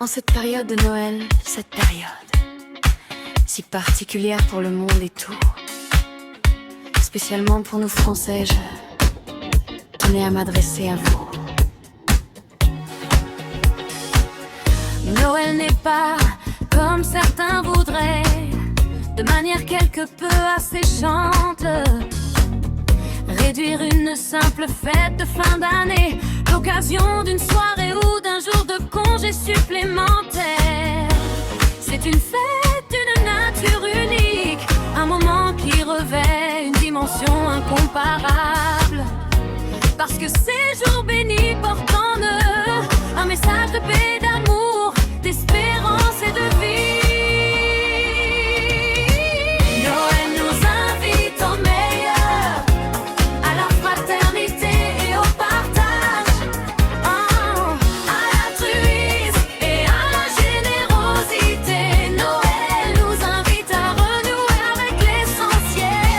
En cette période de Noël, cette période si particulière pour le monde et tout, spécialement pour nous Français, je tenais à m'adresser à vous. Noël n'est pas comme certains voudraient, de manière quelque peu asséchante, réduire une simple fête de fin d'année, l'occasion d'une soirée ou d'un jour de congé supplémentaire. C'est une fête d'une nature unique, un moment qui revêt une dimension incomparable. Parce que ces jours bénis portent en eux un message de paix, d'amour, d'espérance et de vie. Noël nous invite au meilleur, à la fraternité et au partage, à l'altruisme et à la générosité. Noël nous invite à renouer avec l'essentiel.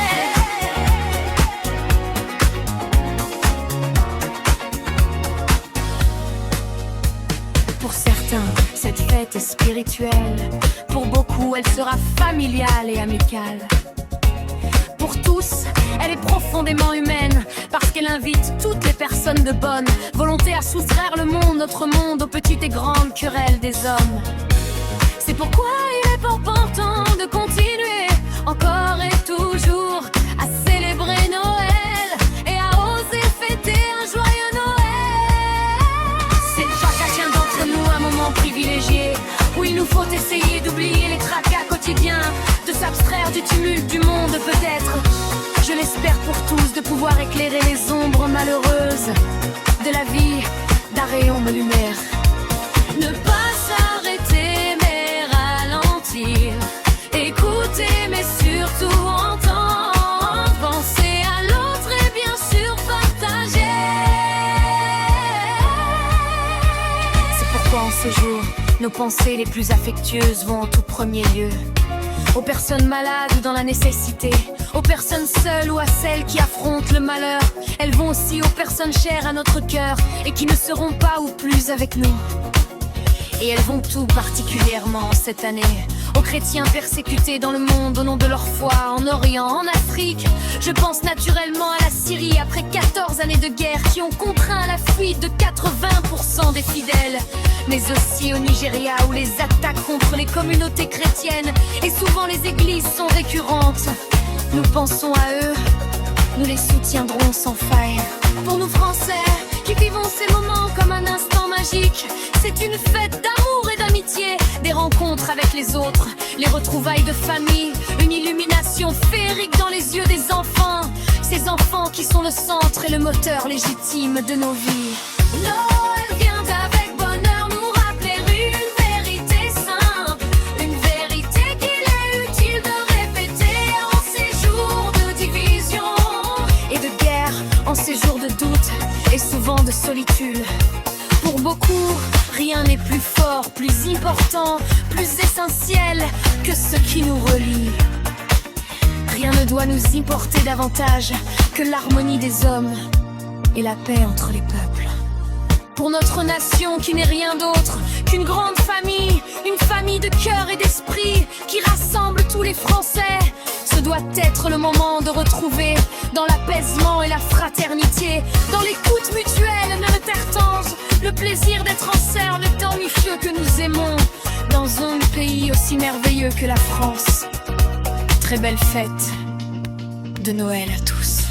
Pour certains, cette fête est spirituelle. Pour beaucoup, elle sera familiale et amicale. Pour tous, elle est profondément humaine, parce qu'elle invite toutes les personnes de bonne volonté à soustraire le monde, notre monde, aux petites et grandes querelles des hommes. C'est pourquoi il est important de continuer, encore et toujours, à célébrer Noël et à oser fêter un joyeux Noël. C'est chacun d'entre nous un moment privilégié, où il nous faut essayer d'oublier les tracas quotidiens, de s'abstraire du tumulte du monde peut-être. Je l'espère pour tous, de pouvoir éclairer les ombres malheureuses de la vie d'un rayon de lumière. Ne pas s'arrêter mais ralentir, écouter mais surtout entendre, penser à l'autre et bien sûr partager. C'est pourquoi en ce jour, nos pensées les plus affectueuses vont en tout premier lieu aux personnes malades ou dans la nécessité, aux personnes seules ou à celles qui affrontent le malheur. Elles vont aussi aux personnes chères à notre cœur et qui ne seront pas ou plus avec nous. Et elles vont tout particulièrement cette année aux chrétiens persécutés dans le monde au nom de leur foi, en Orient, en Afrique. Je pense naturellement à la Syrie après 14 années de guerre qui ont contraint à la fuite de 80% des fidèles. Mais aussi au Nigeria où les attaques contre les communautés chrétiennes et souvent les églises sont récurrentes. Nous pensons à eux, nous les soutiendrons sans faille. Pour nous Français qui vivons ces moments comme un instant magique, c'est une fête d'amour et d'amitié, des rencontres avec les autres, les retrouvailles de famille, une illumination féerique dans les yeux des enfants, ces enfants qui sont le centre et le moteur légitime de nos vies. Noël vient avec bonheur nous rappeler une vérité simple, une vérité qu'il est utile de répéter en ces jours de division et de guerre, en ces jours de doute et souvent de solitude. Pour beaucoup, rien n'est plus fort, plus important, plus essentiel que ce qui nous relie. Rien ne doit nous importer davantage que l'harmonie des hommes et la paix entre les peuples. Pour notre nation qui n'est rien d'autre qu'une grande famille, une famille de cœur et d'esprit qui rassemble tous les Français, ce doit être le moment de retrouver dans l'apaisement et la fraternité, dans l'écoute mutuelle, notre terre-tange, le plaisir d'être en serre, le temps micheux que nous aimons, dans un pays aussi merveilleux que la France. Très belle fête de Noël à tous.